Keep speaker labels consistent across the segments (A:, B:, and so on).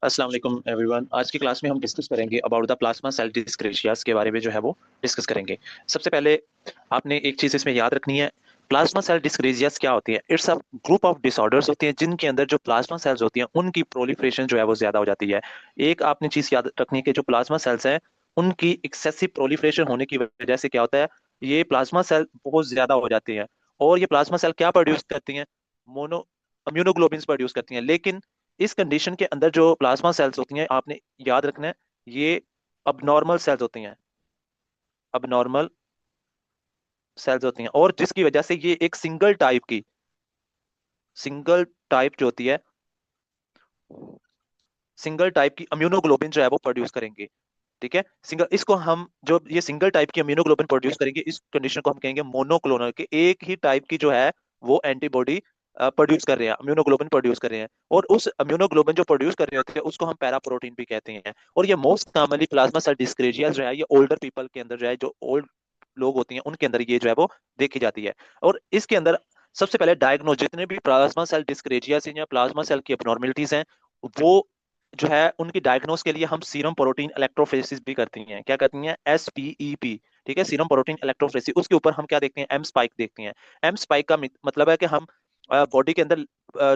A: अस्सलाम वालेकुम एवरीवन। आज की क्लास में हम डिस्कस करेंगे अबाउट द प्लाज्मा सेल डिस्क्रेशियास के बारे में जो है वो डिस्कस करेंगे। सबसे पहले आपने एक चीज इसमें याद रखनी है। प्लाज्मा सेल डिस्क्रेशियास क्या होती है? It's a group of disorders होती हैं जिनके अंदर जो प्लाज्मा सेल्स होती हैं उनकी प्रोलिफरेशन जो है वो ज्यादा हो जाती है। एक आपने चीज याद रखनी है कि जो प्लाज्मा सेल्स हैं उनकी एक्सेसिव प्रोलिफरेशन होने की वजह से क्या होता है, ये प्लाज्मा सेल बहुत ज्यादा हो जाती है। और ये प्लाज्मा सेल क्या प्रोड्यूस करती हैं? मोनो इम्यूनोग्लोबिन्स प्रोड्यूस करती हैं। लेकिन इस कंडीशन के अंदर जो प्लाज्मा सेल्स होती हैं, आपने याद रखना है, ये अबनॉर्मल सेल्स होती हैं। अबनॉर्मल सेल्स होती हैं और जिसकी वजह से ये एक सिंगल टाइप जो होती है, सिंगल टाइप की इम्यूनोग्लोबिन जो है वो प्रोड्यूस करेंगे। ठीक है, सिंगल इसको हम जो ये सिंगल टाइप की इम्यूनोग्लोबिन प्रोड्यूस करेंगे, इस कंडीशन को हम कहेंगे मोनोक्लोनल, के एक ही टाइप की जो है वो एंटीबॉडी प्रोड्यूस कर रहे हैं, इम्यूनोग्लोबिन प्रोड्यूस कर रहे हैं। और उस इम्यूनोग्लोबिन जो प्रोड्यूस कर रहे होते हैं उसको हम पैरा प्रोटीन भी कहते हैं। और ये मोस्ट कॉमनली प्लाज्मा सेल डिस्क्रेजिया जो है ये ओल्डर पीपल के अंदर जो है, जो ओल्ड लोग होती हैं उनके अंदर ये जो है वो देखी जाती है। और इसके अंदर सबसे पहले डायग्नोज जितने भी प्लाज्मा सेल डिस्क्रेजिया या प्लाज्मा सेल की एबनॉर्मेलिटीज हैं, वो जो है उनकी डायग्नोस के लिए हम सीरम प्रोटीन इलेक्ट्रोफोरेसिस भी करती हैं। क्या करती हैं? SPEP। ठीक है, सीरम प्रोटीन इलेक्ट्रोफोरेसिस। उसके ऊपर हम क्या देखते हैं? एम स्पाइक देखते हैं। एम स्पाइक का मतलब है कि हम बॉडी के अंदर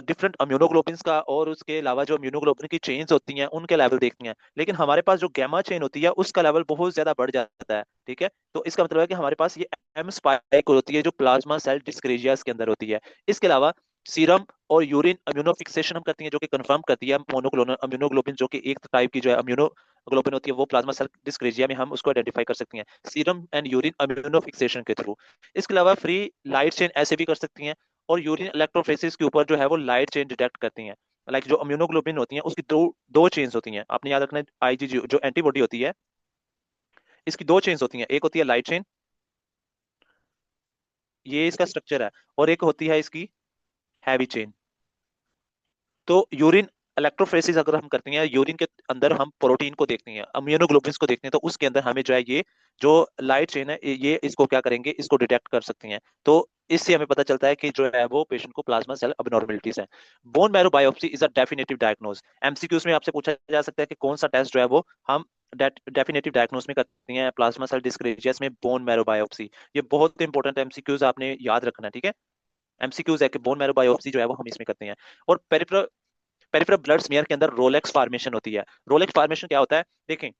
A: डिफरेंट इम्यूनोग्लोबिन्स का और उसके अलावा जो इम्यूनोग्लोबिन की चेन्स होती हैं उनके लेवल देखते हैं। लेकिन हमारे पास जो गैमा चेन होती है उसका लेवल बहुत ज्यादा बढ़ जाता है। ठीक है, तो इसका मतलब है कि हमारे पास ये एम स्पाइक होती है जो प्लाज्मा सेल डिस्क्रेजियास के अंदर होती है। इसके अलावा सीरम और यूरिन इम्यूनो फिक्सेशन हम करती हैं जो कि कंफर्म करती है मोनोक्लोनल इम्यूनोग्लोबिन, जो कि एक टाइप की जो है इम्यूनोग्लोबिन होती है, वो प्लाज्मा सेल डिस्क्रेजिया में हम उसको आइडेंटिफाई कर सकती हैं serum and urine immuno fixation के थ्रू। इसके अलावा फ्री लाइट चेन ऐसे भी कर सकती हैं। और यूरिन इलेक्ट्रोफोरेसिस के ऊपर जो है वो लाइट चेन डिटेक्ट करती हैं। लाइक जो इम्यूनोग्लोबिन होती हैं उसकी दो दो चेन्स होती हैं। आपने याद रखना है, IgG जो एंटीबॉडी होती है इसकी दो चेन्स होती हैं। एक होती है लाइट चेन, ये इसका स्ट्रक्चर है, और एक होती है इसकी हैवी चेन। तो यूरिन इलेक्ट्रोफोरेसिस अगर हम करते हैं, यूरिन के अंदर हम प्रोटीन को देखते हैं, इम्यूनोग्लोबिन्स को देखते हैं, तो उसके अंदर हमें जो है ये जो लाइट चेन है ये इसको क्या करेंगे, इसको डिटेक्ट कर सकती हैं। तो इससे हमें पता चलता है कि जो है वो पेशेंट को प्लाज्मा सेल अबनॉर्मलिटीज है। Bone marrow biopsy is a definitive diagnose. MCQs में आपसे पूछा जा सकता है कि कौन सा टेस्ट जो है वो हम डेफिनेटिव डायग्नोस में करते हैं प्लाज्मा सेल डिस्क्रेजियस में, बोन मैरो बायोप्सी। ये बहुत इंपॉर्टेंट MCQs आपने याद रखना है। ठीक है, MCQs है कि बोन मैरो बायोप्सी जो है वो हम इसमें करते हैं। और पेरिफेरल ब्लड स्मीयर के अंदर रोलेक्स फॉर्मेशन होती है। रोलेक्स फॉर्मेशन क्या होता है? देखें,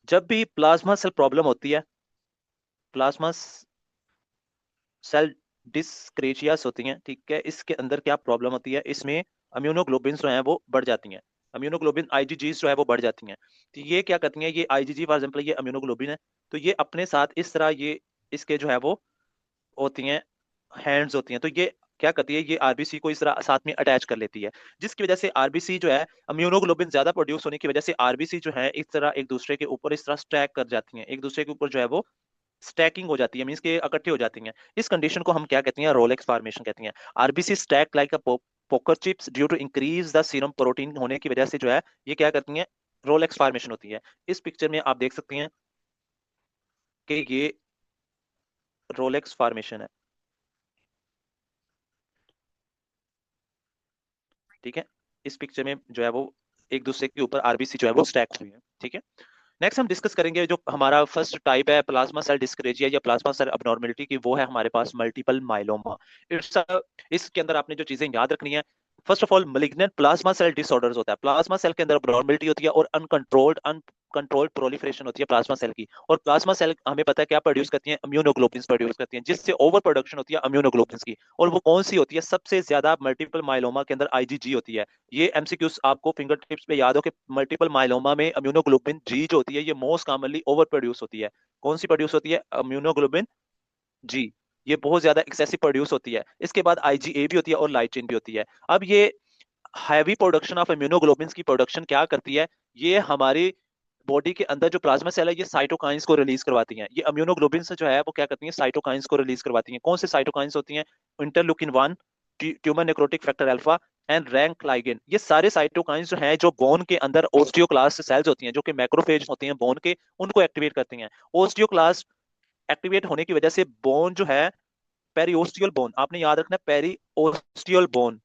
A: जब भी प्लाज्मा सेल प्रॉब्लम होती है, प्लाज्मा सेल डिस्क्रेचियास होती हैं, ठीक है, इसके अंदर क्या प्रॉब्लम होती है, इसमें इम्यूनोग्लोबिन जो है वो बढ़ जाती हैं। इम्यूनोग्लोबिन IgG जो है वो बढ़ जाती हैं। तो ये क्या करती हैं, ये IgG फॉर एग्जाम्पल ये इम्यूनोग्लोबिन है, तो ये अपने साथ इस तरह ये इसके जो है वो होती हैं, हैंड्स होती हैं, तो ये क्या करती है, ये RBC को इस तरह साथ में अटैच कर लेती है, जिसकी वजह से RBC जो है इम्यूनोग्लोबिन ज्यादा प्रोड्यूस होने की वजह से RBC जो है इस तरह एक दूसरे के ऊपर इस तरह स्टैक कर जाती हैं, एक दूसरे के ऊपर जो है वो स्टैकिंग हो जाती है, मींस के इकट्ठे हो जाती हैं। इस कंडीशन को हम क्या कहते हैं? रोलेक्स फॉर्मेशन कहते हैं। RBC stack like a poker chips due to increase the serum protein होने की वजह से जो है ये क्या करती हैं? रोलेक्स फॉर्मेशन होती है। इस पिक्चर में आप देख सकते हैं कि ये रोलेक्स फॉर्मेशन है। ठीक है, इस पिक्चर में जो है वो एक दूसरे के ऊपर RBC जो है वो स्टैक हुई है। ठीक है, नेक्स्ट हम डिस्कस करेंगे जो हमारा फर्स्ट टाइप है प्लाज्मा सेल डिस्क्रेजिया या प्लाज्मा सेल अबनॉर्मलिटी की, वो है हमारे पास मल्टीपल माइलोमा। इट्स इसके अंदर आपने जो चीजें याद रखनी है, first of all malignant plasma cell disorders होता है, प्लाज्मा सेल के अंदर अबनॉर्मलिटी होती है और अनकंट्रोल्ड प्रोलिफरेशन होती है प्लाज्मा सेल की। और प्लाज्मा सेल हमें पता है क्या प्रोड्यूस करती हैं? इम्यूनोग्लोबिन्स प्रोड्यूस करती हैं, जिससे ओवर प्रोडक्शन होती है इम्यूनोग्लोबिन्स की। और वो कौन सी होती है? सबसे ज्यादा मल्टीपल माइलोमा के अंदर IgG होती है। ये MCQs आपको फिंगर टिप्स पे याद हो कि मल्टीपल माइलोमा में इम्यूनोग्लोबिन जी जो होती है ये मोस्ट कॉमनली ओवर प्रोड्यूस होती है। कौन सी प्रोड्यूस होती है? इम्यूनोग्लोबिन जी, ये बहुत ज्यादा एक्सेसिव प्रोड्यूस होती है। इसके बाद IgA भी होती है और लाइट चेन भी होती है। अब ये हैवी प्रोडक्शन ऑफ इम्यूनोग्लोबिन की प्रोडक्शन क्या करती है, ये हमारी बॉडी के अंदर जो प्लाज्मा सेल है ये साइटोकाइंस को रिलीज करवाती हैं। ये इम्यूनोग्लोबिन से जो है वो क्या करती हैं? साइटोकाइंस को रिलीज करवाती हैं। कौन से साइटोकाइंस होती हैं? Interleukin 1, tumour necrotic factor alpha and rank लाइगेन। ये सारे साइटोकाइंस जो हैं जो बोन के अंदर ओस्टियोक्लास्ट सेल्स होती हैं जो कि मैक्रोफेज होते हैं बोन के, उनको एक्टिवेट करती हैं। ओस्टियोक्लास्ट एक्टिवेट होने की वजह से बोन जो है, पेरियोस्टियल बोन, आपने याद रखना है, पेरियोस्टियल बोन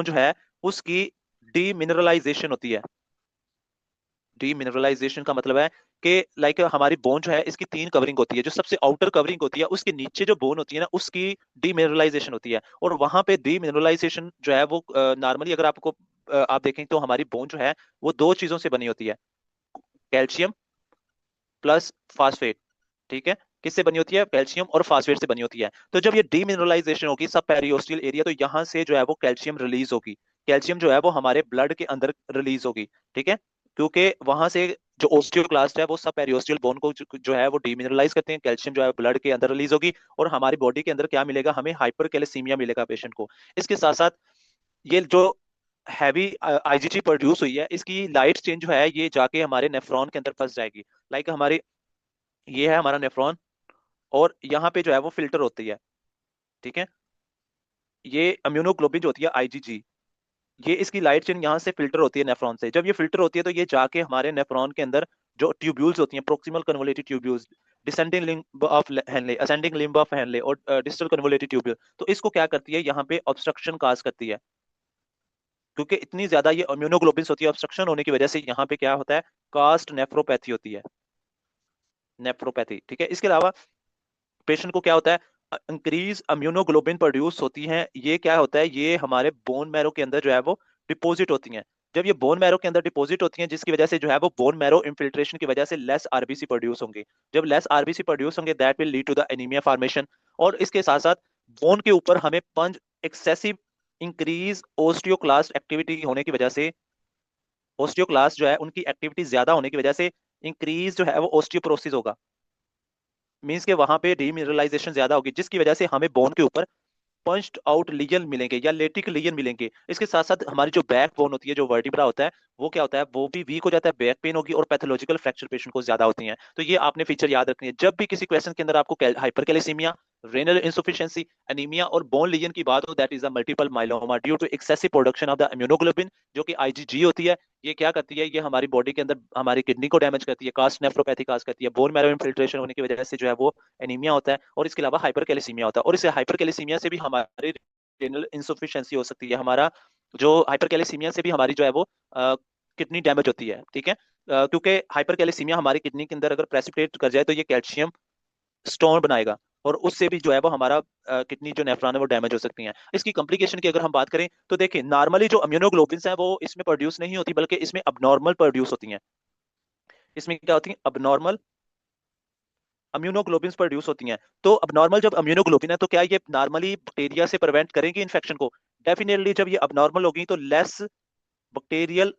A: जो है उसकी डीमिनरलाइजेशन होती है। डीमिनरलाइजेशन का मतलब है कि लाइक हमारी बोन जो है इसकी तीन कवरिंग होती है। जो सबसे आउटर कवरिंग होती है उसके नीचे जो बोन होती है ना उसकी डीमिनरलाइजेशन होती है। और वहां पे डीमिनरलाइजेशन जो है वो नॉर्मली अगर आपको आप देखें तो हमारी बोन जो है वो दो चीजों से बनी होती है, कैल्शियम प्लस फास्फेट। ठीक है, किससे बनी होती है? कैल्शियम और फास्फेट से बनी होती है। तो जब ये डीमिनरलाइजेशन होगी सब पेरियोस्टियल एरिया, तो यहाँ से जो है वो कैल्शियम रिलीज होगी। कैल्शियम जो है वो हमारे ब्लड के अंदर रिलीज होगी। ठीक है, क्योंकि वहां से जो ओस्टियोक्लास्ट है वो सब पेरियोस्टियल बोन को जो है वो डीमिनरलाइज करते हैं। कैल्शियम जो है ब्लड के अंदर रिलीज होगी और हमारी बॉडी के अंदर क्या मिलेगा? हमें हाइपरकैलेसीमिया मिलेगा पेशेंट को। इसके साथ साथ ये जो हैवी आईजीजी प्रोड्यूस हुई है इसकी लाइट चेंज जो है ये जाके हमारे नेफ्रॉन के अंदर फंस जाएगी। लाइक हमारे ये है हमारा नेफ्रॉन और यहाँ पे जो है वो फिल्टर होती है। ठीक है, ये इम्यूनोग्लोबिन जो होती है आईजीजी, ये इसकी लाइट चेन यहाँ से फिल्टर होती है नेफ्रॉन से। जब ये फिल्टर होती है तो ये जाके हमारे नेफ्रॉन के अंदर जो ट्यूब्यूल्स होती हैं, proximal convoluted tubules, descending limb of Henle, ascending limb of Henle और डिस्टल कन्वोलेटेड ट्यूब्यूल, तो इसको क्या करती है? यहाँ पे ऑब्स्ट्रक्शन काज करती है। क्योंकि इतनी ज्यादा ये इम्यूनोग्लोबिन होती है, ऑब्स्ट्रक्शन होने की वजह से यहाँ पे क्या होता है? कास्ट नेफ्रोपैथी होती है, नेफ्रोपैथी। ठीक है, इसके अलावा पेशेंट को क्या होता है? इंक्रीज इम्यूनोग्लोबिन प्रोड्यूस होती हैं। ये क्या होता है? ये हमारे बोन मैरो के अंदर जो है वो डिपॉजिट होती हैं। जब ये बोन मैरो के अंदर डिपॉजिट होती हैं जिसकी वजह से जो है वो बोन मैरो इन्फिल्ट्रेशन की वजह से लेस आरबीसी प्रोड्यूस होंगे। जब लेस आरबीसी प्रोड्यूस होंगे that will lead to the anaemia formation. और इसके साथ साथ बोन के ऊपर हमें punch excessive increase osteoclast activity होने की वजह से, ओस्टियोक्लास्ट जो है उनकी एक्टिविटी ज्यादा होने की वजह से इंक्रीज जो है वो ओस्टियोपोरोसिस होगा। मीन्स के वहां पे डीमिनरलाइजेशन ज्यादा होगी जिसकी वजह से हमें बोन के ऊपर पंच्ड आउट लीजन मिलेंगे या लेटिक लीजन मिलेंगे। इसके साथ साथ हमारी जो बैक बोन होती है, जो वर्टिब्रा होता है, वो क्या होता है? वो भी वीक हो जाता है, बैक पेन होगी और पैथोलॉजिकल फ्रैक्चर पेशेंट को ज्यादा होती हैं। तो ये आपने फीचर याद रखनी है जब भी किसी क्वेश्चन के अंदर आपको हाइपरकैलेसीमिया, रेनल इंसुफिशियंसी, एनीमिया और बोन लीजन की बात हो, that is a multiple myeloma due to excessive production of the immunoglobulin, जो कि आईजीजी होती है। ये क्या करती है? ये हमारी बॉडी के अंदर हमारी किडनी को डैमेज करती है, कास्ट नेफ्रोपैथी काज करती है, बोन मैरो इन्फिल्ट्रेशन होने की वजह से जो है वो एनीमिया होता है, और इसके अलावा हाइपरकैलेसीमिया होता है। और इस हाइपरकैलेसीमिया से भी हमारे रेनल इंसुफिशियंसी हो सकती है। हमारा जो हाइपरकैलेसीमिया से भी हमारी जो है वो किडनी डैमेज होती है। ठीक है, क्योंकि हाइपरकैलेसीमिया हमारी किडनी के अंदर अगर प्रेसिपिटेट कर जाए तो ये कैल्शियम स्टोन बनाएगा और उससे भी जो है वो हमारा किडनी जो नेफ्रॉन है वो डैमेज हो सकती हैं। इसकी कॉम्प्लिकेशन की अगर हम बात करें तो देखिए नॉर्मली जो इम्यूनोग्लोबिन्स हैं वो इसमें प्रोड्यूस नहीं होती बल्कि इसमें अबनॉर्मल प्रोड्यूस होती हैं। इसमें क्या होती है? अबनॉर्मल अम्यूनोग्लोबिन्स प्रोड्यूस होती हैं। तो अबनॉर्मल जब अम्यूनोग्लोबिन है तो क्या ये नॉर्मली बैक्टीरिया से प्रिवेंट करेंगी इन्फेक्शन को? डेफिनेटली जब ये अबनॉर्मल होगी तो लेस बैक्टीरियल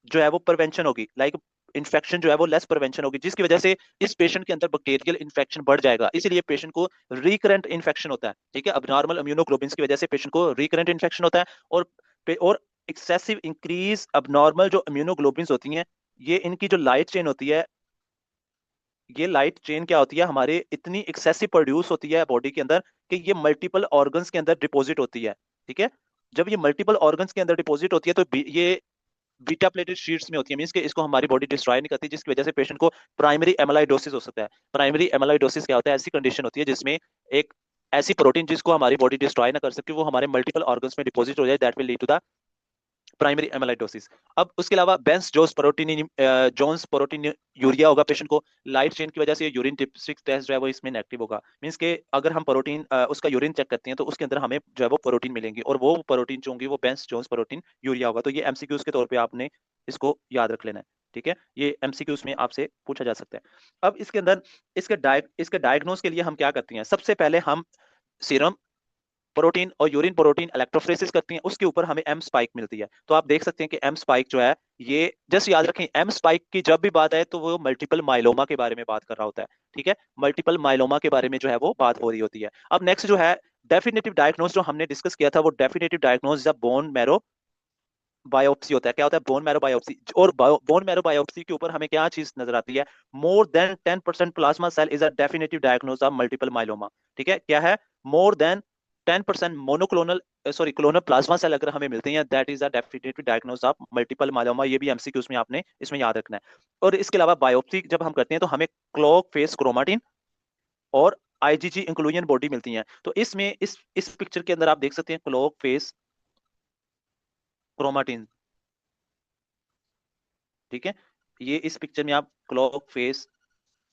A: जो है वो प्रिवेंशन होगी, लाइक इन्फेक्शन जो है वो लेस प्रिवेंशन होगी, जिसकी वजह से इस पेशेंट के अंदर बैक्टीरियल इन्फेक्शन बढ़ जाएगा। इसीलिए पेशेंट को रिकरेंट इन्फेक्शन होता है। ठीक है, अबनॉर्मल इम्यूनोग्लोबिन्स की वजह से पेशेंट को रिकरेंट इन्फेक्शन होता है। और एक्सेसिव इंक्रीज अबनॉर्मल जो इम्यूनोग्लोबिन्स होती हैं, ये इनकी जो लाइट चेन होती है, ये लाइट चेन क्या होती है? हमारे इतनी एक्सेसिव प्रोड्यूस होती है बॉडी के अंदर कि ये मल्टीपल ऑर्गन्स के अंदर डिपॉजिट होती है। ठीक है, जब ये मल्टीपल ऑर्गन्स के अंदर डिपॉजिट होती है तो ये बीटा प्लेटेड शीट्स में होती है, मींस कि इसको हमारी बॉडी डिस्ट्रॉय नहीं करती, जिसकी वजह से पेशेंट को प्राइमरी एमाइलोइडोसिस हो सकता है। प्राइमरी एमाइलोइडोसिस क्या होता है? ऐसी कंडीशन होती है जिसमें एक ऐसी प्रोटीन जिसको हमारी बॉडी डिस्ट्रॉय ना कर सके वो हमारे मल्टीपल ऑर्गन्स में डिपॉजिट हो जाए, that will lead to the primary amyloidosis. अब उसके अलावा बेंस जोन्स प्रोटीन यूरिया होगा पेशेंट को। लाइट चेन की वजह से यूरिन टिप्सिक टेस्ट जो है वो इसमें नेगेटिव होगा। मींस के अगर हम प्रोटीन उसका यूरिन चेक करते हैं तो उसके अंदर हमें जो है वो प्रोटीन मिलेंगी और वो प्रोटीन जो होंगी वो बेंस जोन्स प्रोटीन यूरिया होगा। तो ये एमसीक्यूज के तौर पे आपने इसको याद रख लेना है। ठीक है, ये एमसीक्यूज में आपसे पूछा जा सकता है। अब इसके अंदर इसके डायग्नोस के लिए हम क्या करते हैं? सबसे पहले हम सीरम प्रोटीन और यूरिन प्रोटीन इलेक्ट्रोफोरेसिस करती हैं, उसके ऊपर हमें एम स्पाइक मिलती है। तो आप देख सकते हैं कि एम स्पाइक जो है, ये जस्ट याद रखें एम स्पाइक की जब भी बात आए तो वो मल्टीपल माइलोमा के बारे में बात कर रहा होता है। ठीक है, मल्टीपल माइलोमा के बारे में जो है वो बात हो रही होती है। अब नेक्स्ट जो है डेफिनेटिव डायग्नोस जो हमने डिस्कस किया था, वो definitive diagnose bone marrow biopsy होता है। क्या होता है? Bone marrow biopsy. और बोन मैरो बायोप्सी के ऊपर हमें क्या चीज नजर आती है? More than 10% plasma cell is a definitive diagnose of multiple myeloma. ठीक है, क्या है? More than 10% monoclonal clonal plasma cell अगर हमें मिलते हैं, that is a definitive diagnose of multiple myeloma. ये भी एमसीक्यूज में आपने इसमें याद रखना है। और इसके अलावा बायोप्सी जब हम करते हैं तो हमें क्लॉक फेस क्रोमाटिन और आईजीजी इंक्लूजन बॉडी मिलती है। तो इसमें इस पिक्चर के अंदर आप देख सकते हैं क्लॉक फेस क्रोमाटिन। ठीक है, ये इस पिक्चर में आप क्लॉक फेस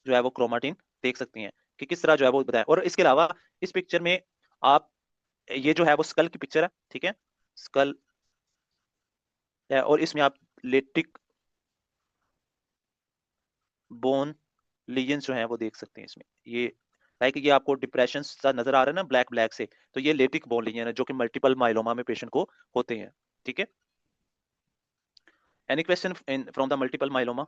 A: जो है वो क्रोमाटिन देख सकती हैं कि किस तरह जो है वो बताया। और इसके अलावा इस पिक्चर में आप, ये जो है वो स्कल की पिक्चर है, ठीक है, स्कल है, और इसमें आप लेटिक बोन लीजन्स जो हैं वो देख सकते हैं इसमें। ये लाइक ये आपको डिप्रेशन सा नजर आ रहा है ना ब्लैक ब्लैक से, तो ये लेटिक बोन लीजन है जो कि मल्टीपल माइलोमा में पेशेंट को होते हैं। ठीक है, any question from the multiple myeloma?